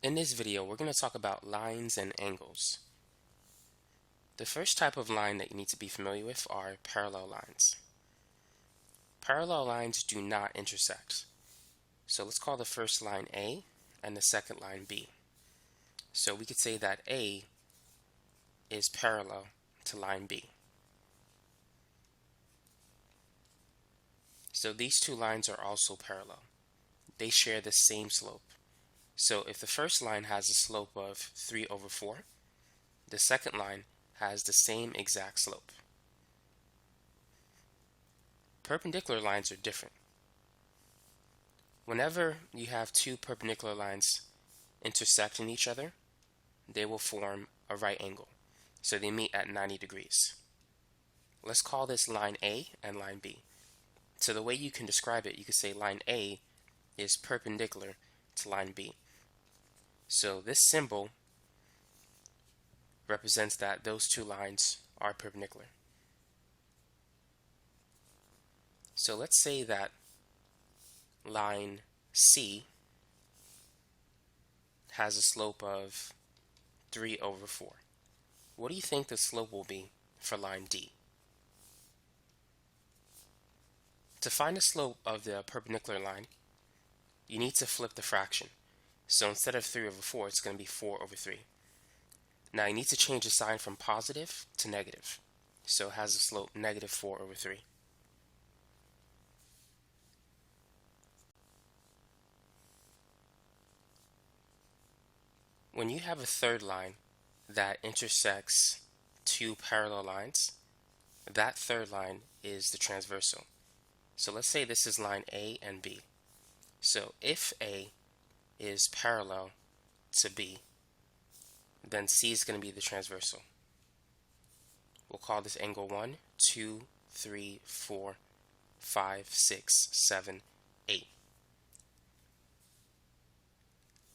In this video, we're going to talk about lines and angles. The first type of line that you need to be familiar with are parallel lines. Parallel lines do not intersect. So let's call the first line A and the second line B. So we could say that A is parallel to line B. So these two lines are also parallel. They share the same slope. So if the first line has a slope of 3/4, the second line has the same exact slope. Perpendicular lines are different. Whenever you have two perpendicular lines intersecting each other, they will form a right angle. So they meet at 90 degrees. Let's call this line A and line B. So the way you can describe it, you could say line A is perpendicular to line B. So this symbol represents that those two lines are perpendicular. So let's say that line C has a slope of 3/4. What do you think the slope will be for line D? To find the slope of the perpendicular line, you need to flip the fraction. So instead of 3/4, it's going to be 4/3. Now you need to change the sign from positive to negative. So it has a slope -4/3. When you have a third line that intersects two parallel lines, that third line is the transversal. So let's say this is line A and B. So if A is parallel to B, then C is going to be the transversal. We'll call this angle 1, 2, 3, 4, 5, 6, 7, 8.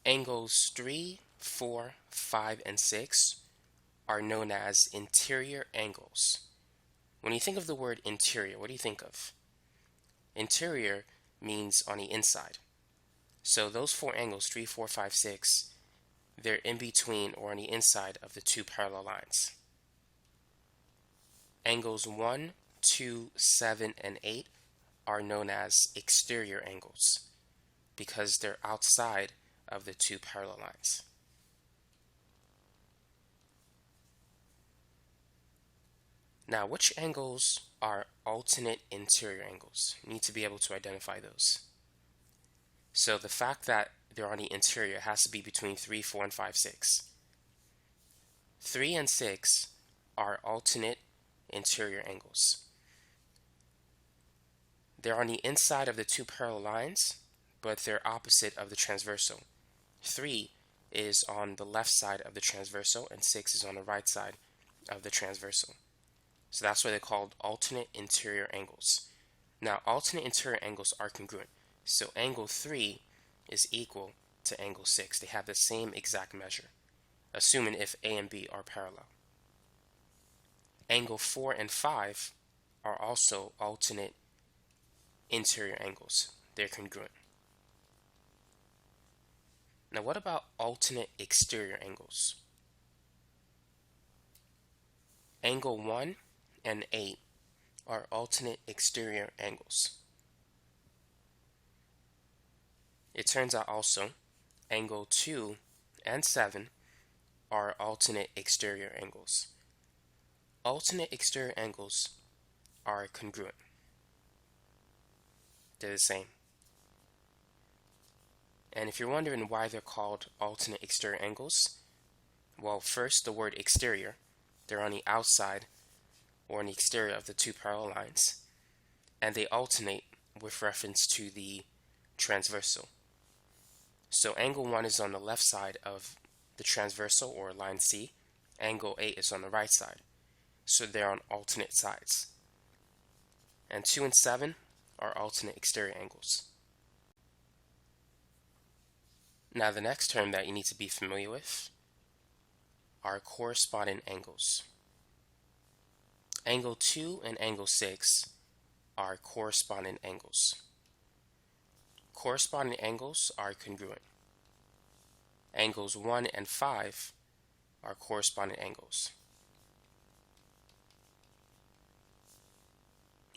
Angles 3, 4, 5, and 6 are known as interior angles. When you think of the word interior, what do you think of? Interior means on the inside. So those four angles, 3, 4, 5, 6, they're in between or on the inside of the two parallel lines. Angles 1, 2, 7, and 8 are known as exterior angles because they're outside of the two parallel lines. Now, which angles are alternate interior angles? You need to be able to identify those. So the fact that they're on the interior has to be between 3, 4, and 5, 6. 3 and 6 are alternate interior angles. They're on the inside of the two parallel lines, but they're opposite of the transversal. 3 is on the left side of the transversal, and 6 is on the right side of the transversal. So that's why they're called alternate interior angles. Now, alternate interior angles are congruent. So angle 3 is equal to angle 6. They have the same exact measure, assuming if A and B are parallel. Angle 4 and 5 are also alternate interior angles. They're congruent. Now, what about alternate exterior angles? Angle 1 and 8 are alternate exterior angles. It turns out also angle 2 and 7 are alternate exterior angles. Alternate exterior angles are congruent. They're the same. And if you're wondering why they're called alternate exterior angles, well, first, the word exterior, they're on the outside or on the exterior of the two parallel lines, and they alternate with reference to the transversal. So angle 1 is on the left side of the transversal or line C. Angle 8 is on the right side. So they're on alternate sides. And 2 and 7 are alternate exterior angles. Now the next term that you need to be familiar with are corresponding angles. Angle 2 and angle 6 are corresponding angles. Corresponding angles are congruent. angles 1 and 5 are corresponding angles.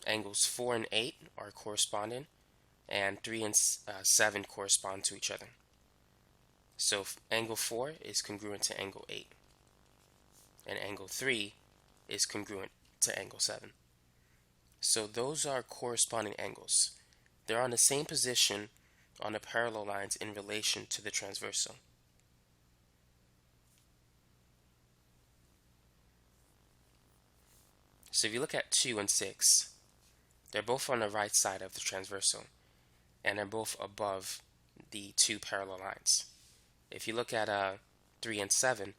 Angles 4 and 8 are corresponding, and 3 and 7 correspond to each other. So angle 4 is congruent to angle 8, and angle 3 is congruent to angle 7. So those are corresponding angles. They're on the same position on the parallel lines in relation to the transversal. So if you look at 2 and 6, they're both on the right side of the transversal, and they're both above the two parallel lines. If you look at 3 and 7,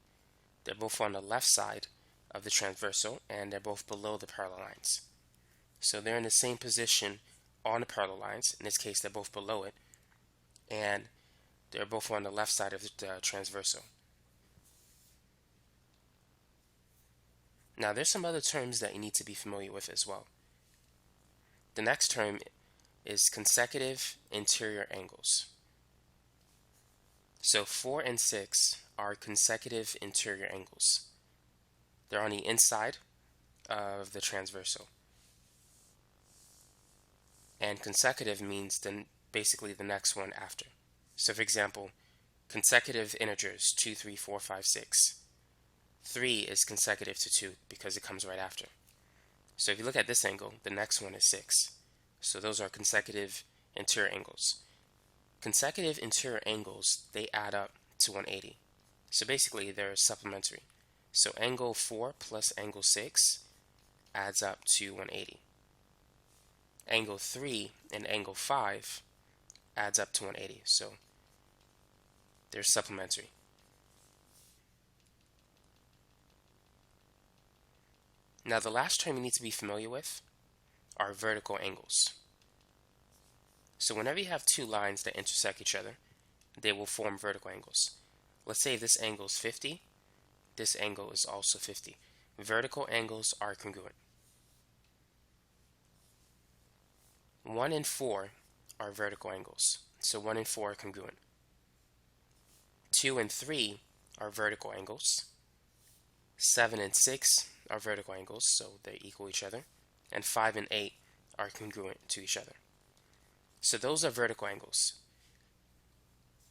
they're both on the left side of the transversal, and they're both below the parallel lines. So they're in the same position on the parallel lines. In this case, they're both below it, and they're both on the left side of the transversal. Now, there's some other terms that you need to be familiar with as well. The next term is consecutive interior angles. So 4 and 6 are consecutive interior angles. They're on the inside of the transversal. And consecutive means then basically the next one after. So for example, consecutive integers 2, 3, 4, 5, 6. 3 is consecutive to 2 because it comes right after. So if you look at this angle, the next one is 6. So those are consecutive interior angles. Consecutive interior angles, they add up to 180. So basically they're supplementary. So angle 4 plus angle 6 adds up to 180. Angle 3 and angle 5 adds up to 180. So they're supplementary. Now the last term you need to be familiar with are vertical angles. So whenever you have two lines that intersect each other, they will form vertical angles. Let's say this angle is 50, this angle is also 50. Vertical angles are congruent. 1 and 4 are vertical angles, so 1 and 4 are congruent. 2 and 3 are vertical angles. 7 and 6 are vertical angles, so they equal each other. And 5 and 8 are congruent to each other. So those are vertical angles.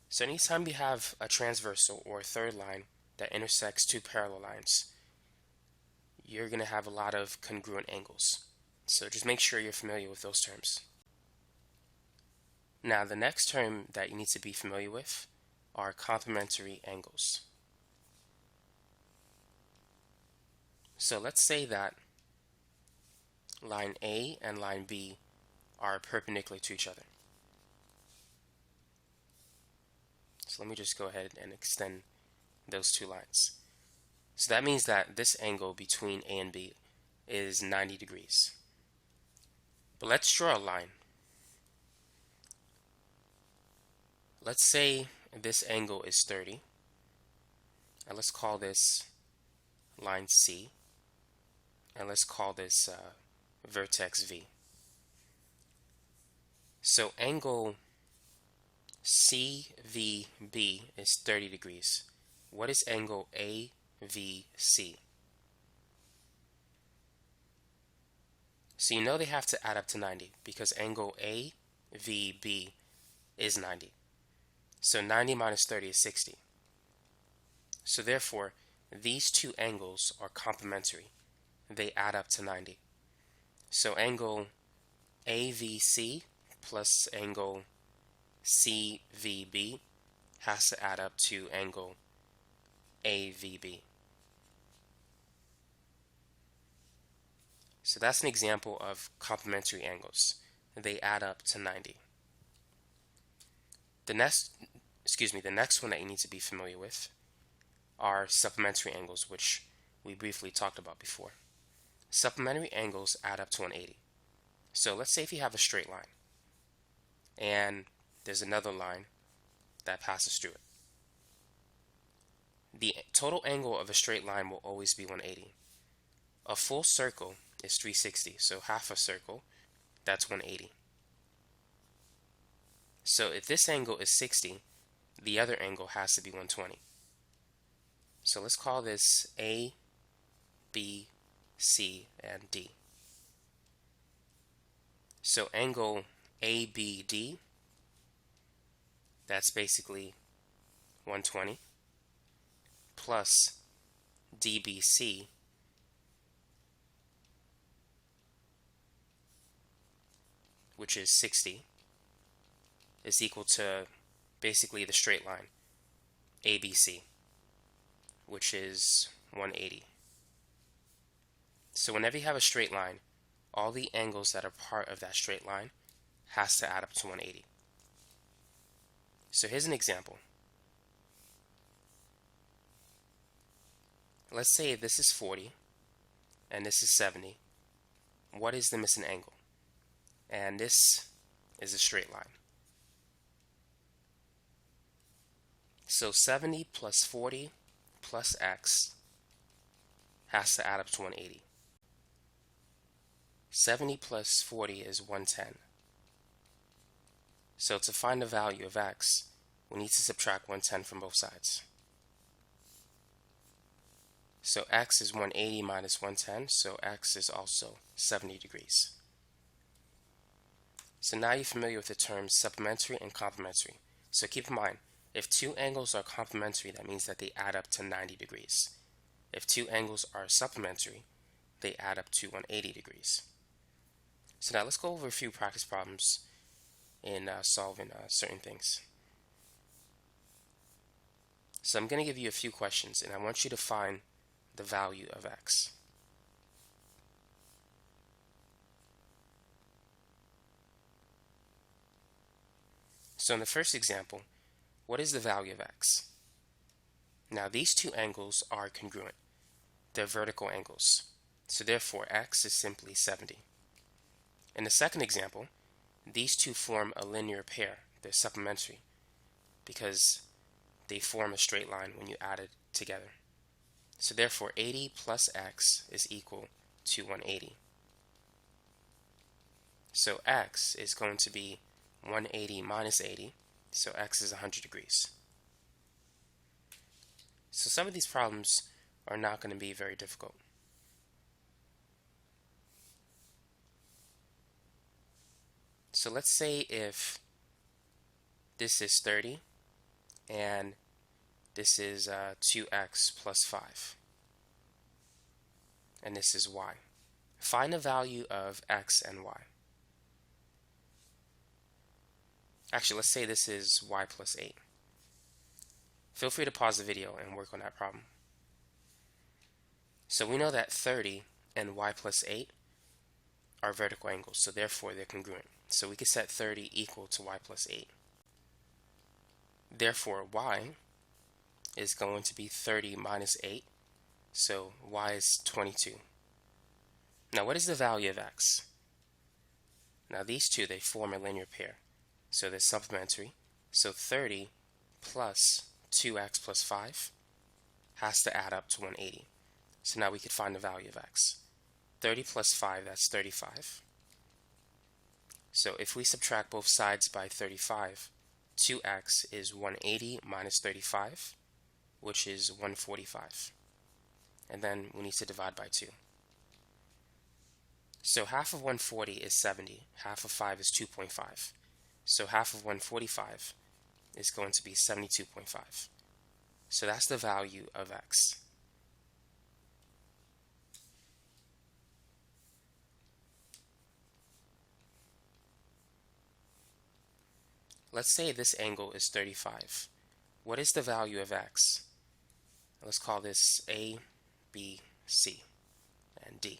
So anytime you have a transversal or a third line that intersects two parallel lines, you're going to have a lot of congruent angles. So just make sure you're familiar with those terms. Now the next term that you need to be familiar with are complementary angles. So let's say that line A and line B are perpendicular to each other. So let me just go ahead and extend those two lines. So that means that this angle between A and B is 90 degrees. But let's draw a line. Let's say this angle is 30. And let's call this line C. And let's call this vertex V. So angle CVB is 30 degrees. What is angle AVC? So you know they have to add up to 90 because angle AVB is 90. So 90 minus 30 is 60. So therefore, these two angles are complementary. They add up to 90. So angle AVC plus angle CVB has to add up to angle AVB. So that's an example of complementary angles. They add up to 90. The next one that you need to be familiar with are supplementary angles, which we briefly talked about before. Supplementary angles add up to 180. So let's say if you have a straight line and there's another line that passes through it. The total angle of a straight line will always be 180. A full circle is 360, so half a circle, that's 180. So if this angle is 60, the other angle has to be 120. So let's call this A, B, C, and D. So angle ABD, that's basically 120, plus DBC, which is 60, is equal to basically the straight line ABC, which is 180. So whenever you have a straight line, all the angles that are part of that straight line has to add up to 180. So here's an example. Let's say this is 40 and this is 70. What is the missing angle? And this is a straight line. So 70 plus 40 plus x has to add up to 180. 70 plus 40 is 110. So to find the value of x, we need to subtract 110 from both sides. So x is 180 minus 110, so x is also 70 degrees. So now you're familiar with the terms supplementary and complementary. So keep in mind, if two angles are complementary, that means that they add up to 90 degrees. If two angles are supplementary, they add up to 180 degrees. So now let's go over a few practice problems in solving certain things. So I'm going to give you a few questions, and I want you to find the value of x. So in the first example, what is the value of x? Now these two angles are congruent. They're vertical angles. So therefore x is simply 70. In the second example, these two form a linear pair. They're supplementary because they form a straight line when you add it together. So therefore 80 plus x is equal to 180. So x is going to be 180 minus 80, so x is 100 degrees. So some of these problems are not going to be very difficult. So let's say if this is 30 and this is 2x plus 5 and this is y. Find the value of x and y. Actually, let's say this is y plus 8. Feel free to pause the video and work on that problem. So we know that 30 and y plus 8 are vertical angles, so therefore they're congruent. So we could set 30 equal to y plus 8. Therefore y is going to be 30 minus 8, so y is 22. Now what is the value of x? Now these two, they form a linear pair, so they're supplementary. So 30 plus 2x plus 5 has to add up to 180. So now we could find the value of x. 30 plus 5, that's 35. So if we subtract both sides by 35, 2x is 180 minus 35, which is 145. And then we need to divide by 2. So half of 140 is 70, half of 5 is 2.5. So half of 145 is going to be 72.5. So that's the value of x. Let's say this angle is 35. What is the value of x? Let's call this A, B, C, and D.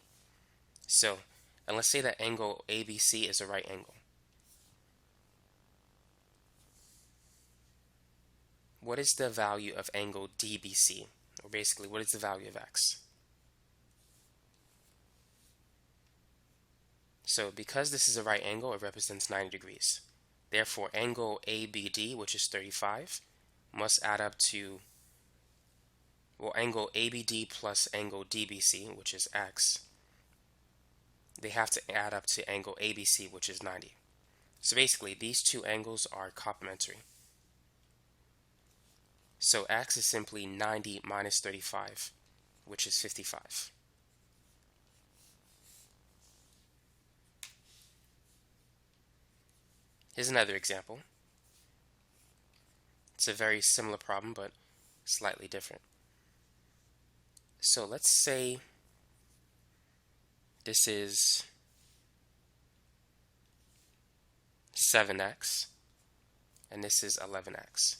So, and let's say that angle ABC is a right angle. What is the value of angle DBC? Or basically, what is the value of x? So because this is a right angle, it represents 90 degrees. Therefore, angle ABD, which is 35, must add up to, well, angle ABD plus angle DBC, which is x. They have to add up to angle ABC, which is 90. So basically, these two angles are complementary. So x is simply 90 minus 35, which is 55. Here's another example. It's a very similar problem, but slightly different. So let's say this is 7x, and this is 11x.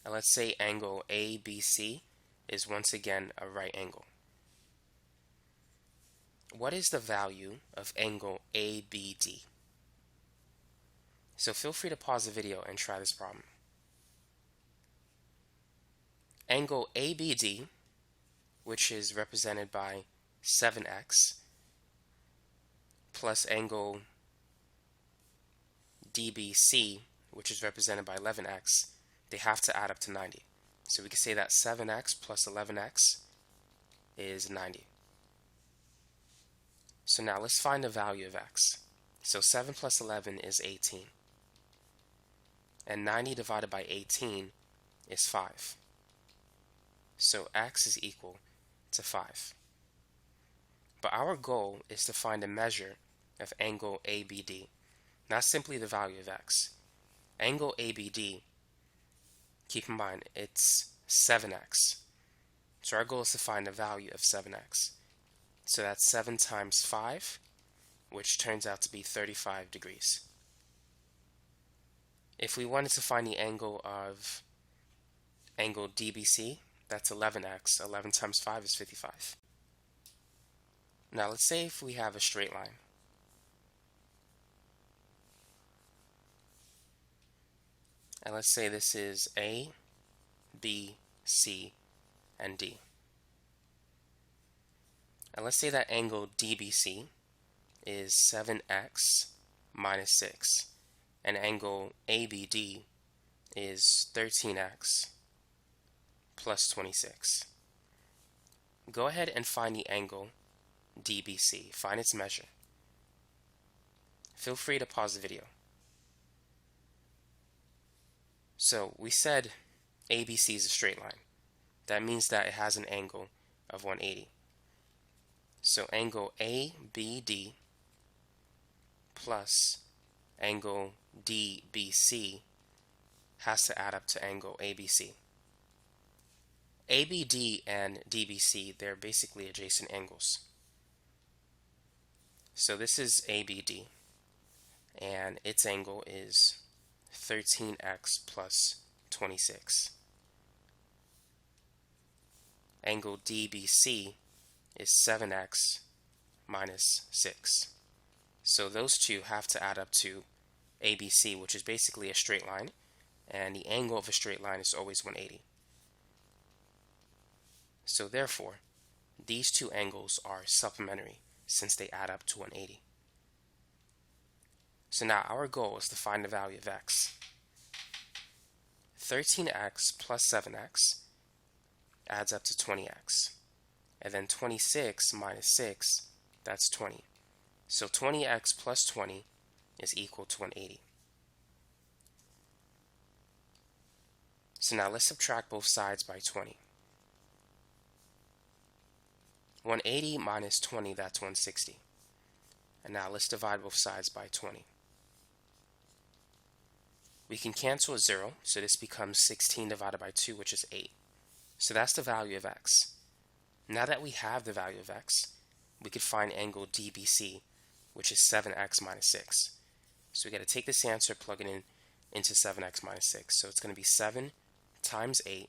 And let's say angle ABC is once again a right angle. What is the value of angle ABD? So feel free to pause the video and try this problem. Angle ABD, which is represented by 7x, plus angle DBC, which is represented by 11x, they have to add up to 90. So we can say that 7x plus 11x is 90. So now let's find the value of x. So 7 plus 11 is 18. And 90 divided by 18 is 5. So x is equal to 5. But our goal is to find a measure of angle ABD, not simply the value of x. Angle ABD, keep in mind, it's 7x. So our goal is to find the value of 7x. So that's 7 times 5, which turns out to be 35 degrees. If we wanted to find the angle of angle DBC, that's 11x. 11 times 5 is 55. Now let's say if we have a straight line. And let's say this is A, B, C, and D. And let's say that angle DBC is 7x minus 6, and angle ABD is 13x plus 26. Go ahead and find the angle DBC. Find its measure. Feel free to pause the video. So we said ABC is a straight line. That means that it has an angle of 180. So angle ABD plus angle DBC has to add up to angle ABC. ABD and DBC, they're basically adjacent angles. So this is ABD, and its angle is 13x plus 26. Angle DBC is 7x minus 6. So those two have to add up to ABC, which is basically a straight line, and the angle of a straight line is always 180. So therefore, these two angles are supplementary since they add up to 180. So now our goal is to find the value of x. 13x plus 7x adds up to 20x. And then 26 minus 6, that's 20. So 20x plus 20 is equal to 180. So now let's subtract both sides by 20. 180 minus 20, that's 160. And now let's divide both sides by 20. We can cancel a 0, so this becomes 16 divided by 2, which is 8. So that's the value of x. Now that we have the value of x, we could find angle DBC, which is 7x minus 6. So we got to take this answer, plug it in into 7x minus 6. So it's going to be 7 times 8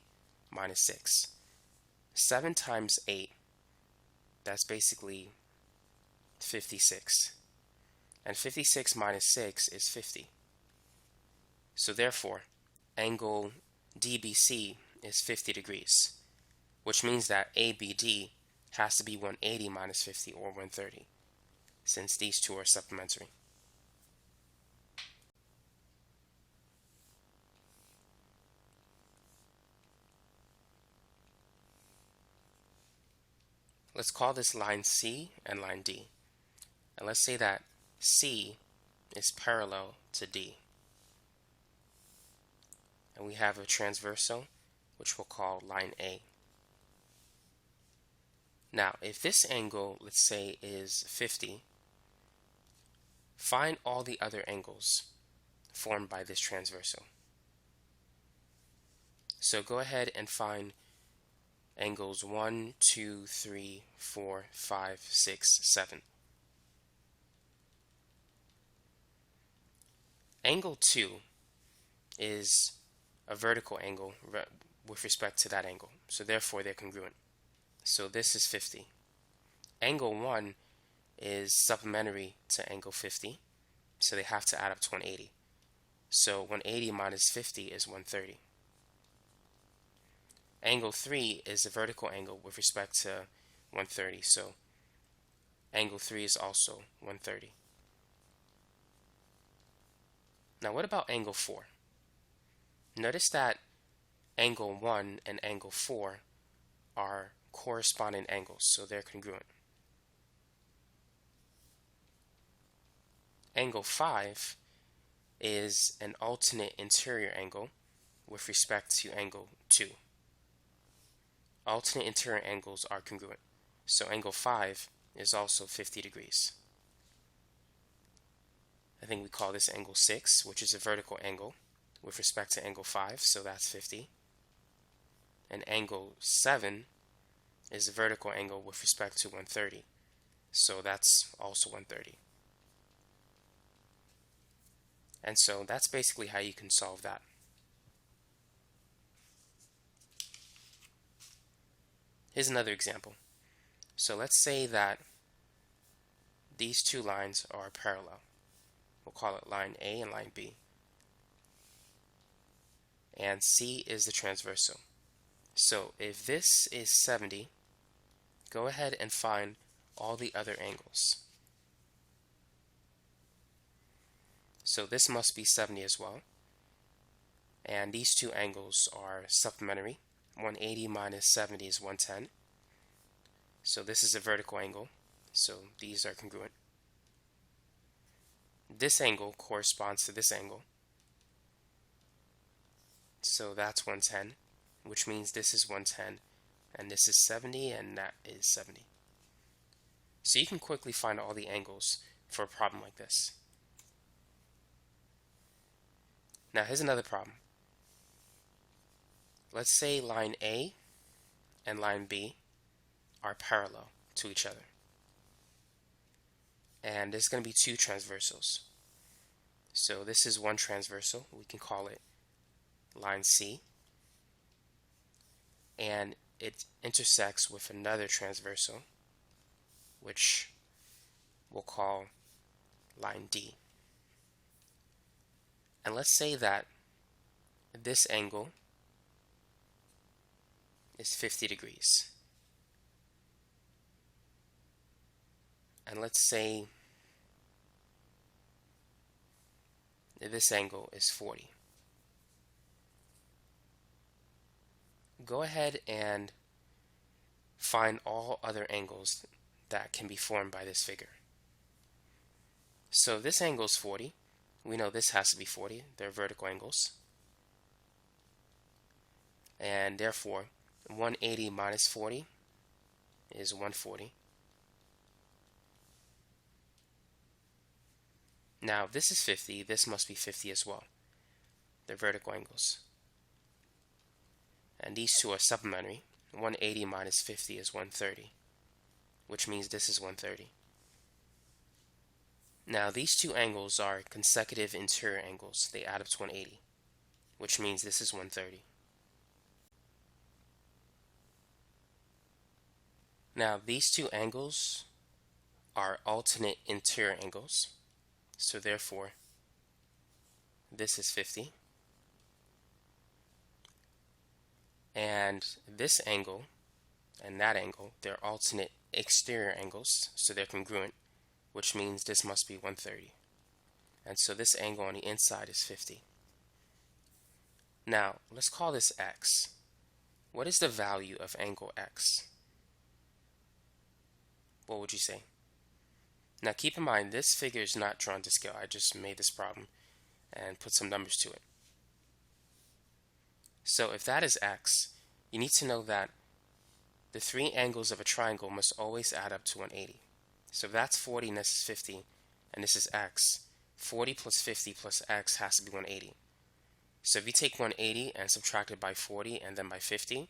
minus 6. 7 times 8, that's basically 56. And 56 minus 6 is 50. So therefore, angle DBC is 50 degrees, which means that ABD has to be 180 minus 50, or 130, since these two are supplementary. Let's call this line C and line D. And let's say that C is parallel to D. and we have a transversal, which we'll call line A. Now, if this angle, let's say, is 50, find all the other angles formed by this transversal. So go ahead and find angles 1, 2, 3, 4, 5, 6, 7. Angle 2 is a vertical angle with respect to that angle, so therefore they're congruent. So this is 50. Angle 1 is supplementary to angle 50, so they have to add up to 180. So 180 minus 50 is 130. Angle 3 is a vertical angle with respect to 130, so angle 3 is also 130. Now what about angle 4? Notice that angle 1 and angle 4 are corresponding angles, so they're congruent. Angle 5 is an alternate interior angle with respect to angle 2. Alternate interior angles are congruent, so angle 5 is also 50 degrees. I think we call this angle 6, which is a vertical angle with respect to angle 5, so that's 50. And angle 7 is a vertical angle with respect to 130, so that's also 130. And so that's basically how you can solve that. Here's another example. So let's say that these two lines are parallel. We'll call it line A and line B. And C is the transversal. So if this is 70, go ahead and find all the other angles. So this must be 70 as well. And these two angles are supplementary. 180 minus 70 is 110. So this is a vertical angle, so these are congruent. This angle corresponds to this angle, so that's 110, which means this is 110, and this is 70, and that is 70. So you can quickly find all the angles for a problem like this. Now here's another problem. Let's say line A and line B are parallel to each other. And there's going to be two transversals. So this is one transversal. We can call it line C. And it intersects with another transversal, which we'll call line D. And let's say that this angle is 50 degrees. And let's say this angle is 40. Go ahead and find all other angles that can be formed by this figure. So this angle is 40. We know this has to be 40. They're vertical angles. And therefore, 180 minus 40 is 140. Now, if this is 50, this must be 50 as well. They're vertical angles. And these two are supplementary. 180 minus 50 is 130, which means this is 130. Now, these two angles are consecutive interior angles. They add up to 180, which means this is 130. Now, these two angles are alternate interior angles. So therefore, this is 50. And this angle and that angle, they're alternate exterior angles, so they're congruent, which means this must be 130. And so this angle on the inside is 50. Now, let's call this x. What is the value of angle x? What would you say? Now keep in mind, this figure is not drawn to scale. I just made this problem and put some numbers to it. So if that is x, you need to know that the three angles of a triangle must always add up to 180. So if that's 40 and this is 50, and this is x, 40 plus 50 plus x has to be 180. So if you take 180 and subtract it by 40 and then by 50,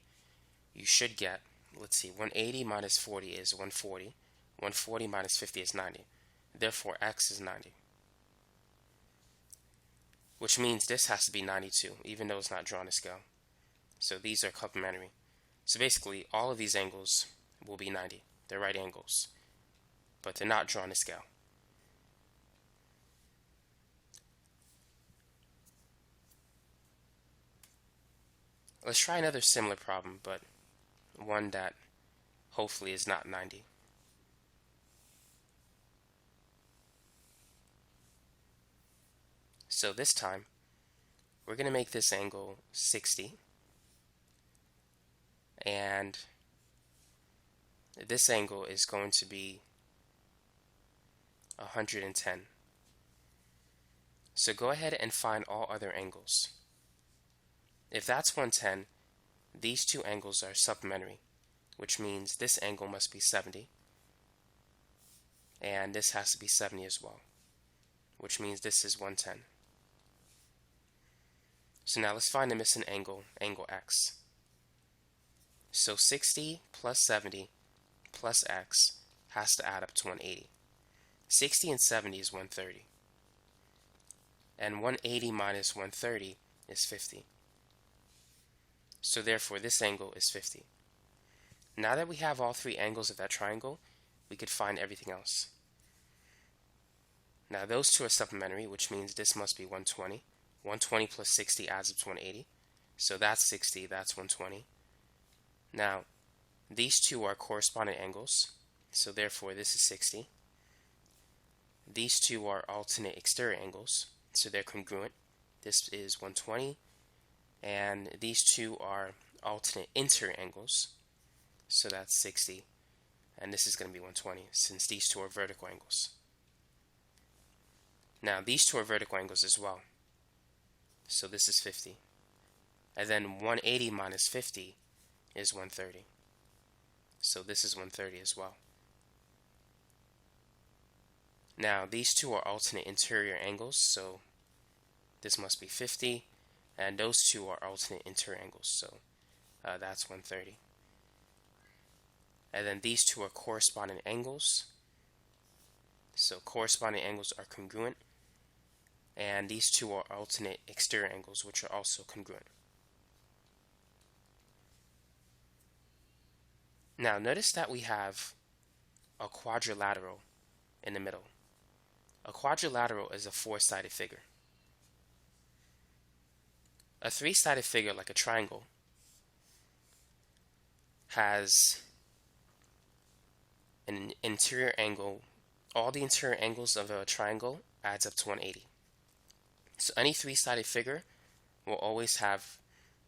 you should get, let's see, 180 minus 40 is 140. 140 minus 50 is 90. Therefore, x is 90. Which means this has to be 92, even though it's not drawn to scale. So these are complementary. So basically, all of these angles will be 90. They're right angles, but they're not drawn to scale. Let's try another similar problem, but one that hopefully is not 90. So this time, we're going to make this angle 60, and this angle is going to be 110. So go ahead and find all other angles. If that's 110, these two angles are supplementary, which means this angle must be 70, and this has to be 70 as well, which means this is 110. So now let's find the missing angle, angle x. So 60 plus 70 plus x has to add up to 180. 60 and 70 is 130. And 180 minus 130 is 50. So therefore this angle is 50. Now that we have all three angles of that triangle, we could find everything else. Now those two are supplementary, which means this must be 120. 120 plus 60 adds up to 180. So that's 60, that's 120. Now, these two are corresponding angles, so therefore this is 60. These two are alternate exterior angles, so they're congruent. This is 120. And these two are alternate interior angles, so that's 60. And this is going to be 120, since these two are vertical angles. Now, these two are vertical angles as well. So this is 50. And then 180 minus 50 is 130. So this is 130 as well. Now these two are alternate interior angles, so this must be 50. And those two are alternate interior angles, so that's 130. And then these two are corresponding angles. So corresponding angles are congruent. And these two are alternate exterior angles, which are also congruent. Now notice that we have a quadrilateral in the middle. A quadrilateral is a four-sided figure. A three-sided figure, like a triangle, has an interior angle. All the interior angles of a triangle adds up to 180. So any three-sided figure will always have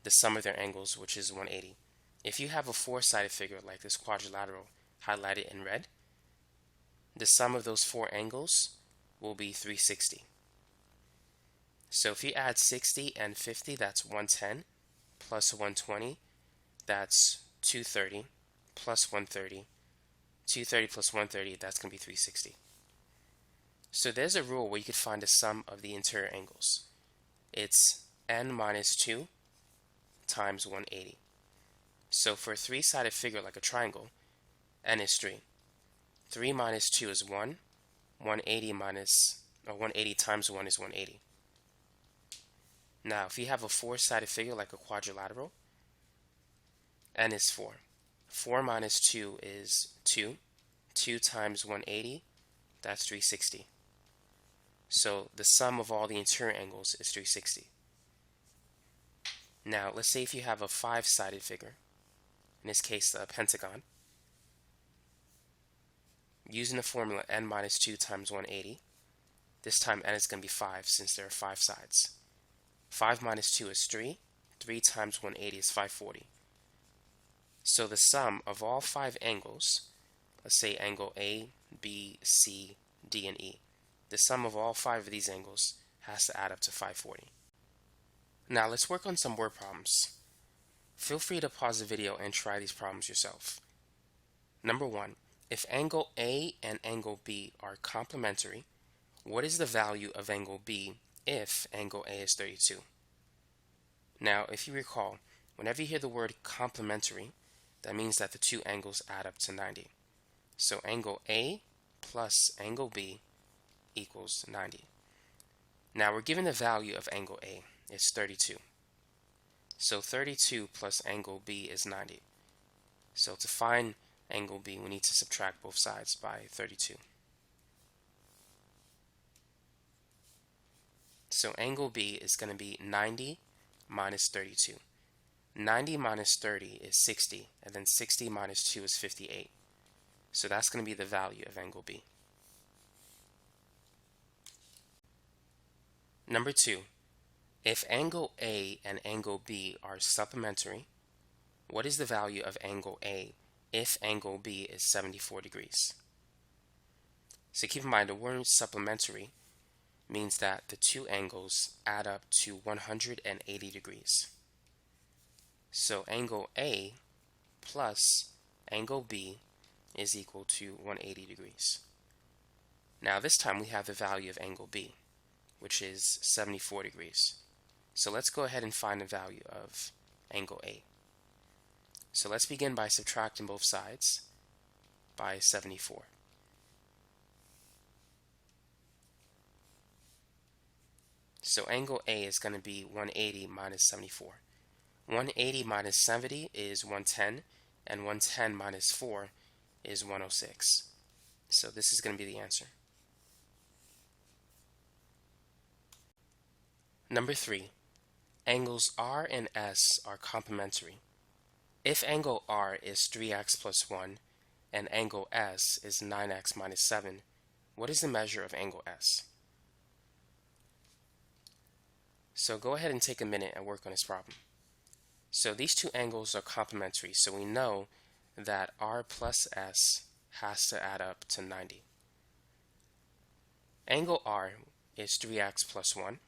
the sum of their angles, which is 180. If you have a four-sided figure like this quadrilateral highlighted in red, the sum of those four angles will be 360. So if you add 60 and 50, that's 110, plus 120, that's 230, plus 130. 230 plus 130, that's going to be 360. So there's a rule where you could find the sum of the interior angles. It's n minus 2 times 180. So for a three-sided figure like a triangle, n is 3. 3 minus 2 is 1. 180 times 1 is 180. Now, if you have a four-sided figure like a quadrilateral, n is 4. 4 minus 2 is 2. 2 times 180, that's 360. So the sum of all the interior angles is 360. Now, let's say if you have a five-sided figure, in this case a pentagon, using the formula n minus 2 times 180, this time n is going to be 5 since there are 5 sides. 5 minus 2 is 3. 3 times 180 is 540. So the sum of all 5 angles, let's say angle A, B, C, D, and E, the sum of all 5 of these angles has to add up to 540. Now let's work on some word problems. Feel free to pause the video and try these problems yourself. Number 1, if angle A and angle B are complementary, what is the value of angle B if angle A is 32? Now, if you recall, whenever you hear the word complementary, that means that the two angles add up to 90. So angle A plus angle B equals 90. Now we're given the value of angle A. It's 32. So 32 plus angle B is 90. So to find angle B, we need to subtract both sides by 32. So angle B is going to be 90 minus 32. 90 minus 30 is 60, and then 60 minus 2 is 58. So that's going to be the value of angle B. Number 2, if angle A and angle B are supplementary, what is the value of angle A if angle B is 74 degrees? So keep in mind, the word supplementary means that the two angles add up to 180 degrees. So angle A plus angle B is equal to 180 degrees. Now this time we have the value of angle B, which is 74 degrees. So let's go ahead and find the value of angle A. So let's begin by subtracting both sides by 74. So angle A is going to be 180 minus 74. 180 minus 70 is 110, and 110 minus 4 is 106. So this is going to be the answer. Number 3, angles R and S are complementary. If angle R is 3x plus 1 and angle S is 9x minus 7, what is the measure of angle S? So go ahead and take a minute and work on this problem. So these two angles are complementary, so we know that R plus S has to add up to 90. Angle R is 3x plus 1,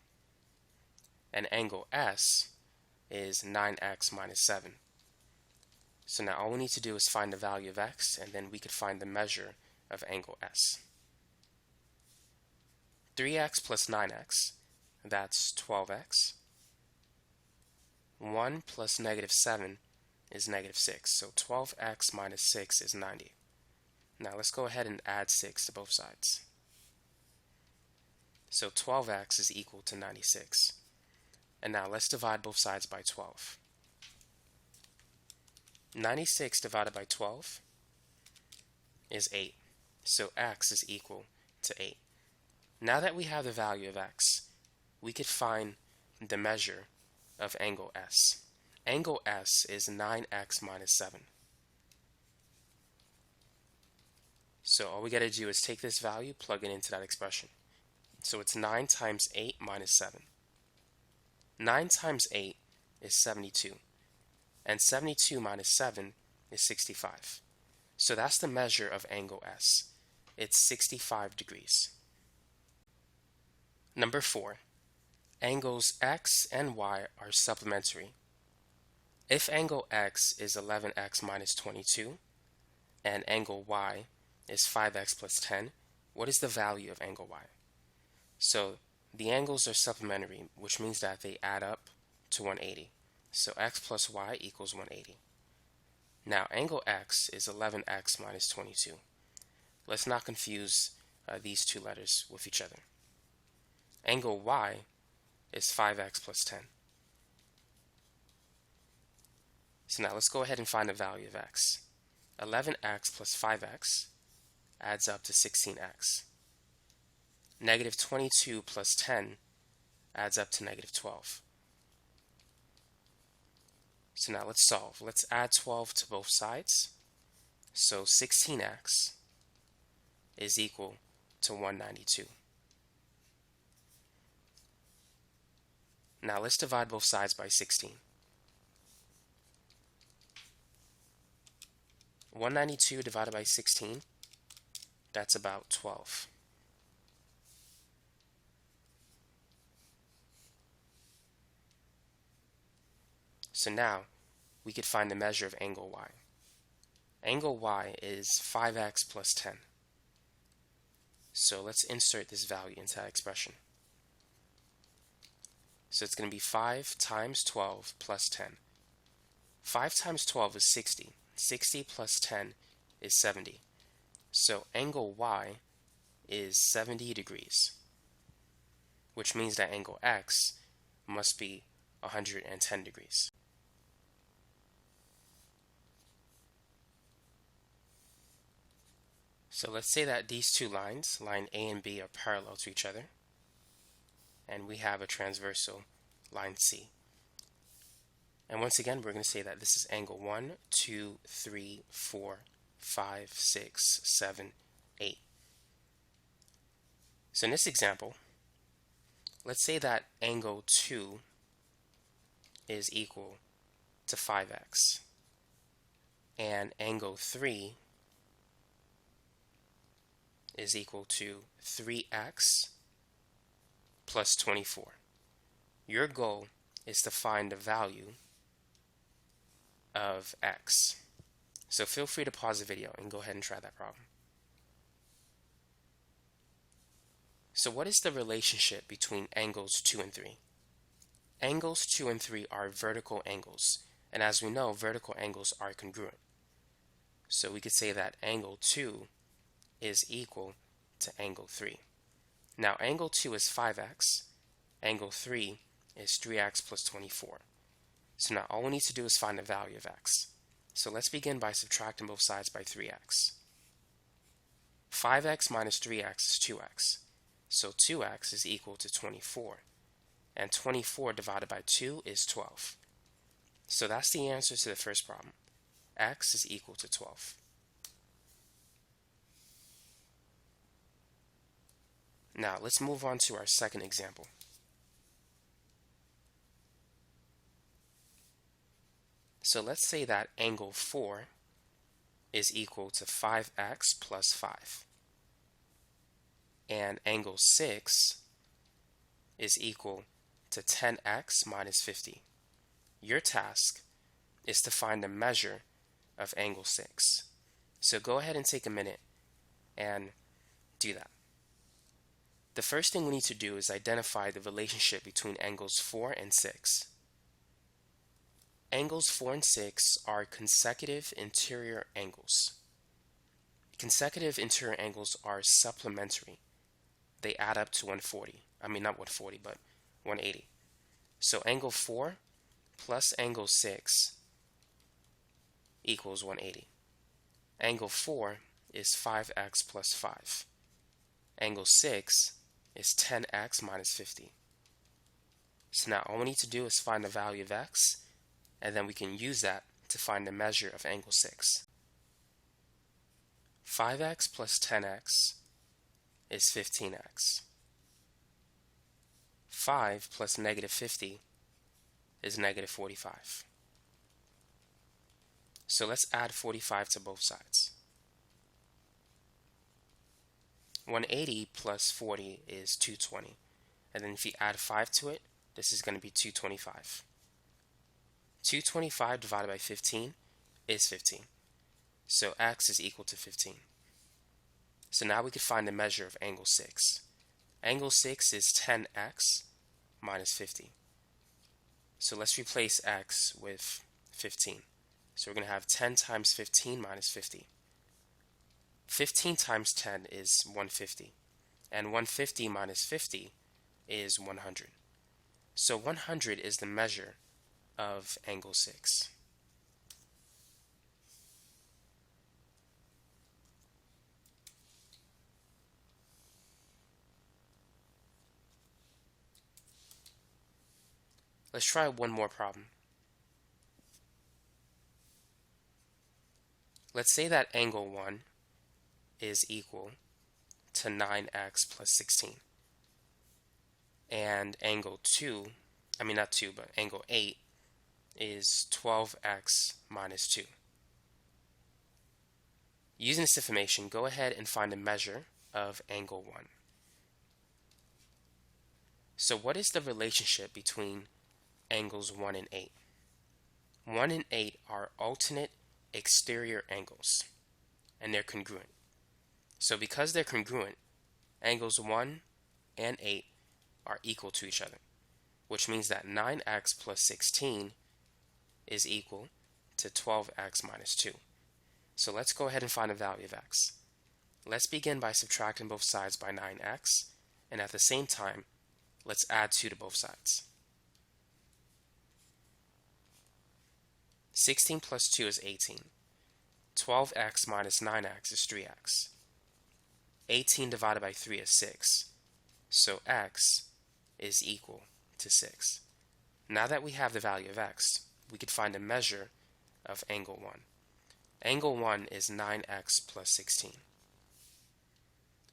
and angle S is 9x minus 7. So now all we need to do is find the value of x, and then we could find the measure of angle S. 3x plus 9x, that's 12x. 1 plus negative 7 is negative 6, so 12x minus 6 is 90. Now let's go ahead and add 6 to both sides. So 12x is equal to 96. And now let's divide both sides by 12. 96 divided by 12 is 8. So x is equal to 8. Now that we have the value of x, we could find the measure of angle S. Angle S is 9x minus 7. So all we got to do is take this value, plug it into that expression. So it's 9 times 8 minus 7. 9 times 8 is 72. And 72 minus 7 is 65. So that's the measure of angle S. It's 65 degrees. Number 4. Angles X and Y are supplementary. If angle X is 11x minus 22 and angle Y is 5x plus 10, what is the value of angle Y? So the angles are supplementary, which means that they add up to 180. So x plus y equals 180. Now angle X is 11x minus 22. Let's not confuse these two letters with each other. Angle Y is 5x plus 10. So now let's go ahead and find the value of x. 11x plus 5x adds up to 16x. Negative 22 plus 10 adds up to negative 12. So now let's solve. Let's add 12 to both sides. So 16x is equal to 192. Now let's divide both sides by 16. 192 divided by 16, that's about 12. So now we could find the measure of angle y. Angle y is 5x plus 10. So let's insert this value into that expression. So it's going to be 5 times 12 plus 10. 5 times 12 is 60. 60 plus 10 is 70. So angle y is 70 degrees, which means that angle x must be 110 degrees. So let's say that these two lines, line A and B, are parallel to each other, and we have a transversal, line C. And once again, we're going to say that this is angle 1, 2, 3, 4, 5, 6, 7, 8. So in this example, let's say that angle 2 is equal to 5x, and angle 3 is equal to 3x plus 24. Your goal is to find the value of x. So feel free to pause the video and go ahead and try that problem. So what is the relationship between angles 2 and 3? Angles 2 and 3 are vertical angles, and as we know, vertical angles are congruent. So we could say that angle 2 is equal to angle 3. Now angle 2 is 5x, angle 3 is 3x plus 24. So now all we need to do is find the value of x. So let's begin by subtracting both sides by 3x. 5x minus 3x is 2x. So 2x is equal to 24. And 24 divided by 2 is 12. So that's the answer to the first problem. X is equal to 12. Now let's move on to our second example. So let's say that angle 4 is equal to 5x plus 5. And angle 6 is equal to 10x minus 50. Your task is to find the measure of angle 6. So go ahead and take a minute and do that. The first thing we need to do is identify the relationship between angles 4 and 6. Angles 4 and 6 are consecutive interior angles. Consecutive interior angles are supplementary. They add up to 140. I mean, not 140, but 180. So angle 4 plus angle 6 equals 180. Angle 4 is 5x plus 5. Angle 6 is 10x minus 50. So now all we need to do is find the value of x, and then we can use that to find the measure of angle 6. 5x plus 10x is 15x. 5 plus negative 50 is negative 45. So let's add 45 to both sides. 180 plus 40 is 220. And then if you add 5 to it, this is going to be 225. 225 divided by 15 is 15. So x is equal to 15. So now we can find the measure of angle 6. Angle 6 is 10x minus 50. So let's replace x with 15. So we're going to have 10 times 15 minus 50. 15 times 10 is 150. And 150 minus 50 is 100. So 100 is the measure of angle 6. Let's try one more problem. Let's say that angle 1 is equal to 9x plus 16. And angle 2, I mean not 2, but angle 8 is 12x minus 2. Using this information, go ahead and find the measure of angle 1. So what is the relationship between angles 1 and 8? 1 and 8 are alternate exterior angles, and they're congruent. So because they're congruent, angles 1 and 8 are equal to each other, which means that 9x plus 16 is equal to 12x minus 2. So let's go ahead and find the value of x. Let's begin by subtracting both sides by 9x, and at the same time, let's add 2 to both sides. 16 plus 2 is 18. 12x minus 9x is 3x. 18 divided by 3 is 6. So x is equal to 6. Now that we have the value of x, we could find a measure of angle 1. Angle 1 is 9x plus 16.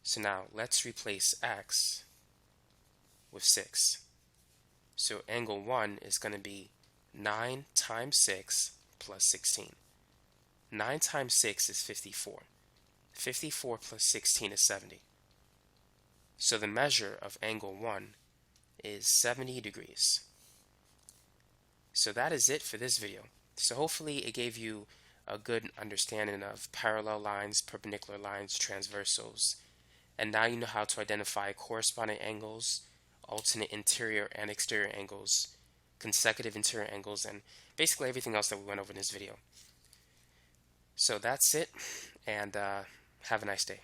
So now let's replace x with 6. So angle 1 is going to be 9 times 6 plus 16. 9 times 6 is 54. 54 plus 16 is 70. So the measure of angle 1 is 70 degrees. So that is it for this video. So hopefully it gave you a good understanding of parallel lines, perpendicular lines, transversals, and now you know how to identify corresponding angles, alternate interior and exterior angles, consecutive interior angles, and basically everything else that we went over in this video. So that's it, and have a nice day.